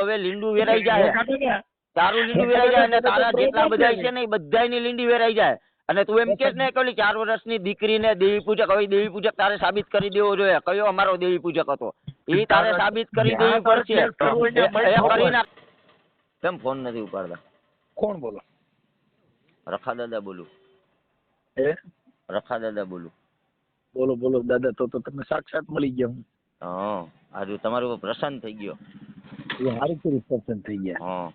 હવે લીંડું વેરાઈ જાય, તારું લીંડું વેરાઈ જાય અને તારા જેટલા બધા છે ને એ બધાની લીંડી વેરાઈ જાય. અને તું એમ કે ને કે 4 વર્ષની દીકરીને દેવી પૂજક, હવે દેવી પૂજક તારે સાબિત કરી દેવો જોઈએ કયો અમારો દેવી પૂજક હતો, એ તારે સાબિત કરી દેવી પડશે. કરી નાખ. કેમ ફોન નથી ઉપાડતા? કોણ બોલો? રખા દાદા બોલું. રખા દાદા બોલું. બોલો બોલો દાદા. તો તમે સાક્ષાત મળી ગયા. હું હા, આજે તમારું પ્રસન્ન થઈ ગયો. એ હારું કરી પ્રસન્ન થઈ ગયા. હા,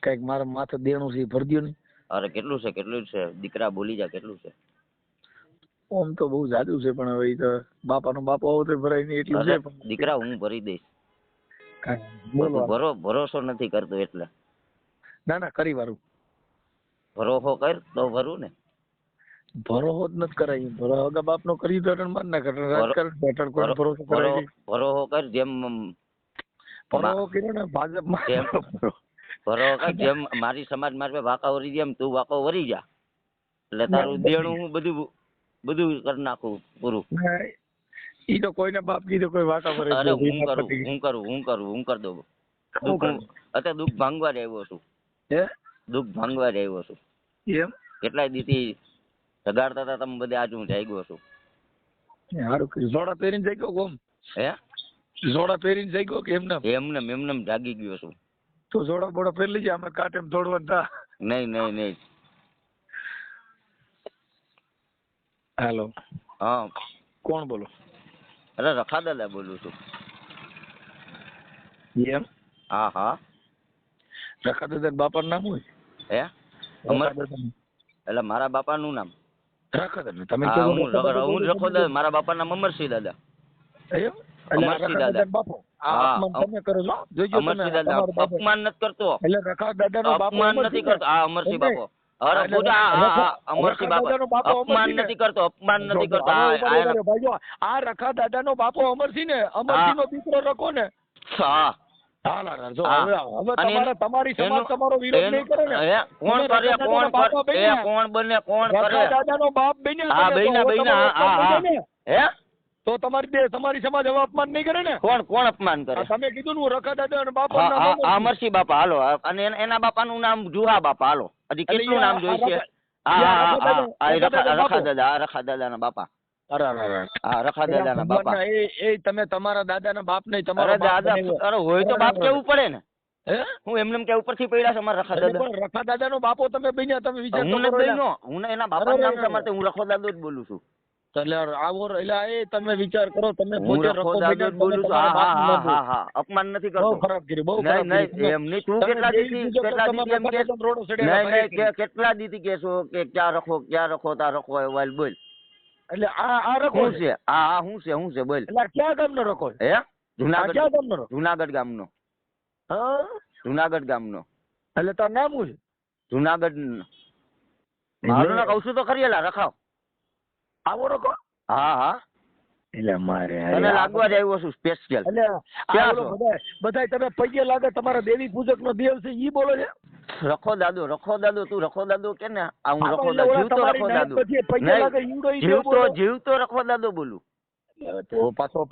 કઈક મારા માથે દેણું છે ભરી દો ને. અરે કેટલું છે, કેટલું છે દીકરા, બોલી જા કેટલું છે? ઓમ તો બહુ જાદુ છે, પણ હવે તો બાપાનો બાપો આવો તો ભરાય નહીં એટલું છે. દીકરા હું ભરી દઈશ. બોલો. ભરોસો નથી કરતો એટલે. ના ના કરી વારું. ભરોસો કર તો ભરું ને. ભરોસો જ નથી કરાય. ભરોસો બાપ નો કરી તો માર ના કરે. રાજકારણ બેઠક કોઈ ભરોસો કરાય. ભરોસો કર જેમ ભરોસો કર્યો ને ભાજપમાં. ભરોસો કર જેમ મારી સમાજ મારે વાંકા વરી જેમ તું વાંકો વરી જા એટલે તારું દેણું હું બધું કરી નાખું પૂરું. ઈ તો કોઈને બાપ કીધું કોઈ વાંકા વરે. અરે હું કરી દઉં. અત્યારે દુઃખ ભાંગવા જ આવ્યો છું. દુઃખ ભાંગવા જ આવ્યો છું. એમ કેટલાય દીથી જગાડતા હતા તમે બધે, આજ હું જાગ્યો છું. સારું કર્યું. જોડા પહેરીને જાગ્યો કોમ? હે જોડા પહેરીને જાગ્યો કે એમને જાગી ગયો છું. તો જોડા બોડા પહેરી લેજે, આમાં કાટેમ દોડવાનું થા. નહીં. હેલો. હા કોણ બોલો? અરે રખા દાદા બોલું છું. એમ? હા. રખા દાદા બાપાનું નામ હોય? હે એટલે મારા બાપાનું નામ રખા દાદા. તમે હું રખો દાદા. મારા બાપા નામ અમરસિંહ દાદા. અમરસિંહ દાદા. અમરસિંહ દાદા અપમાન નથી કરતો. અપમાન નથી કરતો. હા અમરસિંહ બાપો. અરે પૂજા અમરસિંહ બાપા અપમાન નથી કરતો. આ રખા દાદા નો બાપો અમરસિંહ ને, અમરસિંહ નો દીકરો રખો ને. હા તમારી સમાજ તમારો વિરોધ નહીં કરે ને. કોણ બને કોણ કરે? દાદા નો બાપ બન્યા તો તમારી સમાજ હવે અપમાન નહીં કરે ને. કોણ અપમાન કરે? તમે કીધું ને રખા દાદા બાપો. અમરસિંહ બાપા હાલો, અને એના બાપાનું નામ જુહા બાપા હાલો. હજી કેટલું નામ જોઈશે? રખા દાદા ના બાપા. રખા દાદા ના બાપા. એ તમે તમારા દાદા ના બાપ નહીં, તમારા દાદા અરે હોય તો બાપ કેવું પડે ને. હું એમને કે ઉપરથી પડ્યા છે અમારા રખા દાદા. રખા દાદા નો બાપો તમે બન્યા, તમે વિચાર કરો. હું એના બાપા નામ છે, હું રખો દાદો જ બોલું છું. તમે વિચાર કરો, તમે અપમાન નથી કરતો. કેટલા દીધી કેશો કે ક્યાં રખો તા રખો વાલ બોલ. એટલે આ રખો છે. હું છે બોલ. એટલે ક્યાં ગામનો રખો? હે જુનાગઢ ગામનો. જુનાગઢ ગામનો. એટલે તાર નામ શું છે? જુનાગઢ. મારું ના કઉ છું તો ખરી. રખાવ આવો રખો. હા એટલે મારે તને લાગવા જ આવ્યો છું સ્પેશિયલ. બધા તમે પગે લાગે, તમારા દેવી પૂજક નો દેવ છે ઈ બોલો છે. રખો દાદો તું રખો દાદો કે ને? હું રખો દાદો જીવતો રખો દાદો બોલું. તો પાછો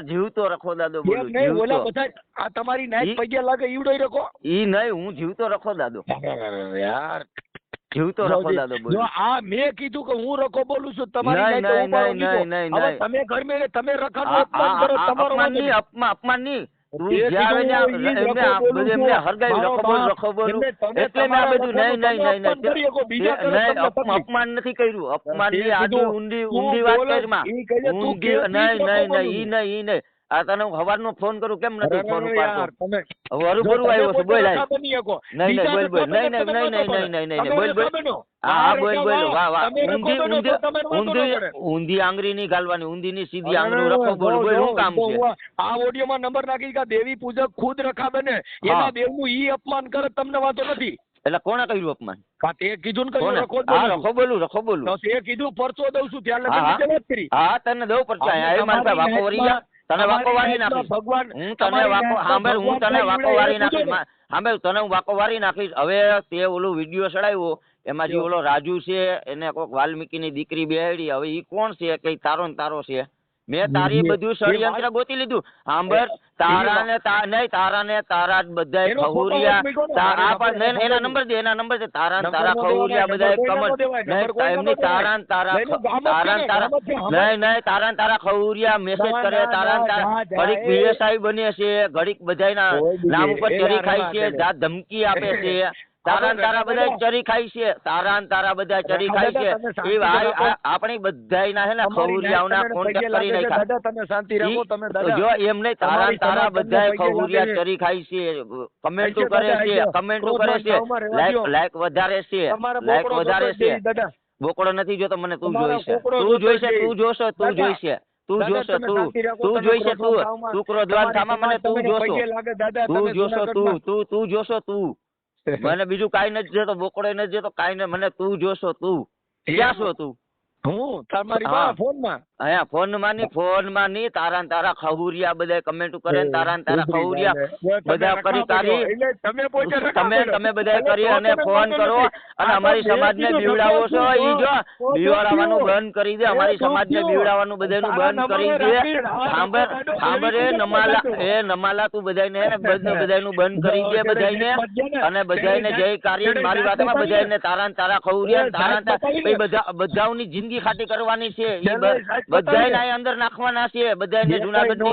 જીવતો રખો દાદો બોલું. આ તમારી નાઈટ પગે લાગે ઈવડો રખો. ઈ નહીં, હું જીવતો રખો દાદો. યાર જીવતો રખો દાદો બોલું. આ મેં કીધું કે હું રખો બોલું છું. તમારી તમે ઘર મેં તમે રખા અપમાન નહીં. અપમાન નથી કર્યું. અપમાન ઊંધી વાત કરી. નહીં આ તને હું હવારનો ફોન કરું કેમ નથી ફોન ઉપાડતો? હરુભરું આવ્યો છે બોલ. નહીં બોલ. હા બોલ. ઊંધી આંગળી નહીં ગાલવાની, ઊંધી ની સીધી આંગળી રખો બોલ. શું કામ છે? આ ઓડિયોમાં નંબર નાખી કે દેવી પૂજક ખુદ રખા બને એના દેવનું ઈ અપમાન કરે, તમને વાંધો નથી. એટલે કોણે કર્યું અપમાન? તે કીધું ને રખો બોલું. તે કીધું પરચો દઉં છું ત્યારે વાત કરી. હા તને દઉં પરચો. વાકો વરી જા. તને વાકો વારી નાખીશ. હું તને વાકો વારી નાખીશ. હવે તે ઓલું વિડીયો ચડાવ્યો, એમાં જે ઓલો રાજુ છે એને કોઈક વાલ્મીકી ની દીકરી બેહાડી. હવે ઈ કોણ છે? કઈ તારો ને તારો છે? મેં તારી બધું ષડયંત્ર ગોતી લીધું. સાંભળ, તારા ને તારા બધાય એનો ફોટો ખહુરિયા મૂક્યો ને, આ મારી પણ નહીં, એના નંબર દે, એના નંબર દે. તારા ને તારા નંબર નો ખહુરિયા દેવાય, બધાય નંબર કોઈનો કમર નો દેવાય, નંબર નહીં, કોઈનો નો એમની તારા ને દેવાય. તારા નહીં, ગામત છે ને, નહીં તારા ને ખહુરિયા મેસેજ ના, કરે, ના, તારા ને ના, તારા જા, ઘડીક એ. પીએસઆઈ બને છે, ઘડીક બધાયના કોઈ બી નામ ઉપર એ ચરી ના, ખાય ના, છે, ના, જાત ધમકી આપે છે. તારા ને તારા બધા ચરી ખાય છે, તારા ને તારા બધા ચરી ખાય છે. દાદા, તમે શાંતિ એ ભાઈ રાખો. આપણી બધાયના હે ને અમારી ખહુરિયાઓના નાઈટ કોન્ટેક્ટ પગે કરી લાગે છે, નાખ્યા. દાદા તમે શાંતિ રાખો, તમે દાદા જો એમ નહીં, તારા ને તારા તમારી બધાય સમાજ તમને ખહુરિયા પગે લાગે ચરી ખાય છે, કમેન્ટો આઈજો કરે દાદા, છે, આઈજો. કમેન્ટો કરે ક્રોધમાન છે, ભાવમાં રહેવા દ્યો. લાઈક વધારે છે, તમારે લાઈક બોકડો વધારે જોતો જ છે. નહીં, દાદા બોકડો નથી જોતો, મને તું તમારો જોઈશે, બોકડો તું જોતો જોઈશે, જ તું નહીં. જોશો, તું દાદા, જોઈશે, તું દાદા, જોશો, તમે તું શાંતિ રાખો, તું તમે જોઈશે, તું ક્રોધમાન તું ક્રોધવાન થામાં મને તું તમારી જોશો, પગે લાગે, દાદા, તું તમે જોશો, જૂનાગઢમાં. તું જોશો, તું મને બીજું કાઈ નથી જોતો, બોકડો નથી જોતો, કાઈ નહીં, મને તું જોશો, તું ક્યાં છો તું? હું તમારી હા. ફોનમાં અહીંયા ફોન માં ની તારા ને તારા ખહુરિયા બધા કમેન્ટ કરે ને તારા ને તારા ખહુરિયા બધા કરી તારી તમે બધા કરી અને ફોન કરો અને અમારી સમાજને બીવડાવો છો. ઈ જો બીવડાવવાનું બંધ કરી દે, અમારી સમાજને બીવડાવવાનું બધાનું બંધ કરી દે. સાંભળ એ નમાલા તું બધાને બધાનું બંધ કરી દે બધાને, અને બધાને જય કાર્ય મારી વાતમાં બધાને તારા ને તારા ખહુરિયા તારા બધાની જિંદગી ખાટી કરવાની છે. ઈ બધાને અહીં અંદર નાખવાના છે, બધાને જુનાગઢ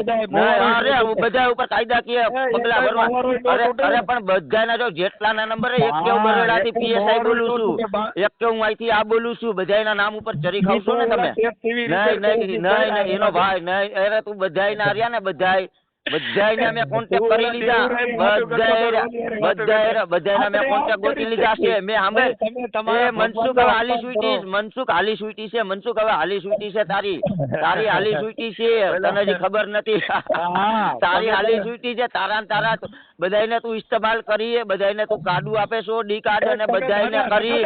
બધા ઉપર કાયદાકીય પગલા ભરવા. અરે પણ બધાના જો જેટલાના નંબર એક કે હું બરોડાથી પીએસઆઈ બોલું છું, એક કે હું અહીંથી આ બોલું છું, બધાના નામ ઉપર ચરી ખાવશો ને તમે? નહીં એનો ભાઈ નહીં. અરે તું બધાયના રહ્યા ને બધાયને અમે કોન્ટેક્ટ કરી લીધા, બધાયના મેં કોન્ટેક્ટ ગોતી લીધા છે. મેં સાંભળે મનસુખ હવે હાલી સુઈટી છે, મનસુખ હાલી સુઈટી છે, તારી હાલી સુઈટી છે, તને હજી ખબર નથી. તારી હાલી સુઈટી છે, તારા ને તારા બધાયને તું ઇસ્તેમાલ કરી, બધાયને તું કાડું આપે છો, ડી કાર્ડ અને બધાયને કરી.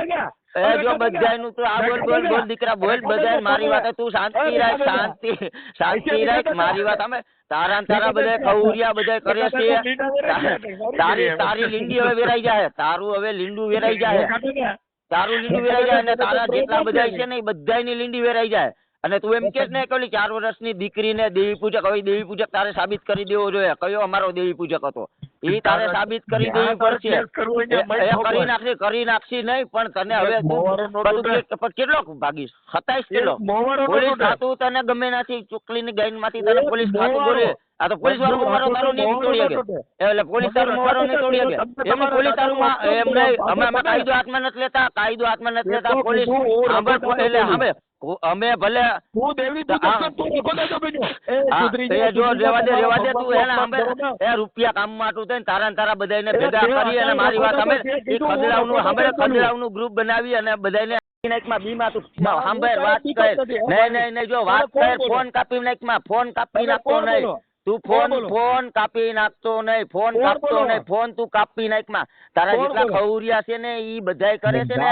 જો બધાયનું તું આ બોલ દીકરા બોલ, બધાય મારી વાત તું શાંતિ રાખ મારી વાત. અમે તારા ને તારા બધા ખહુરિયા બધા કરે છે. તારી લીંડી હવે વેરાઈ જાય, તારું હવે લીંડું વેરાઈ જાય, અને તારા જેટલા બધા છે ને એ બધાની લીંડી વેરાઈ જાય. અને તું એમ કે ને કે 4 વર્ષની દીકરીને દેવી પૂજક, હવે દેવી પૂજક તારે સાબિત કરી દેવો જોઈએ, કયો અમારો દેવી પૂજક હતો એ તારે સાબિત કરી દેવી પડશે. કરી નાખશી નહીં, પણ તને હવે કેટલો ભાગીશ? 27 કિલો પોલીસ ખાતું તને ગમે નથી, ચૂકલીની ગાઈન માંથી તને પોલીસ ખાતું બોલે. આ તો પોલીસ વાળો મોવારો તારો નહીં તોડી શકે, એટલે પોલીસ તારો મોવારો નહીં તોડી શકે. એમની પોલીસ તારું એમ નહીં, અમે કાયદો હાથમાં નથી લેતા, પોલીસ એટલે અમે ભલે જો રેવા દે તું એને રૂપિયા કામમાં તું થઈને તારા બધાને ભેગા કરી અને મારી વાત અમે ખદડાવનું ગ્રુપ બનાવી અને બધાને બીમાં તું સાંભળ વાત કર. નહીં જો વાત કર, ફોન કાપી નાખમાં, ફોન કાપી નાખતો નહીં તું, ફોન કાપી નાખતો નહીં, ફોન તું કાપી નાખમાં. તારા જેટલા ખહુરિયા છે ને ઈ બધાય કરે છે ને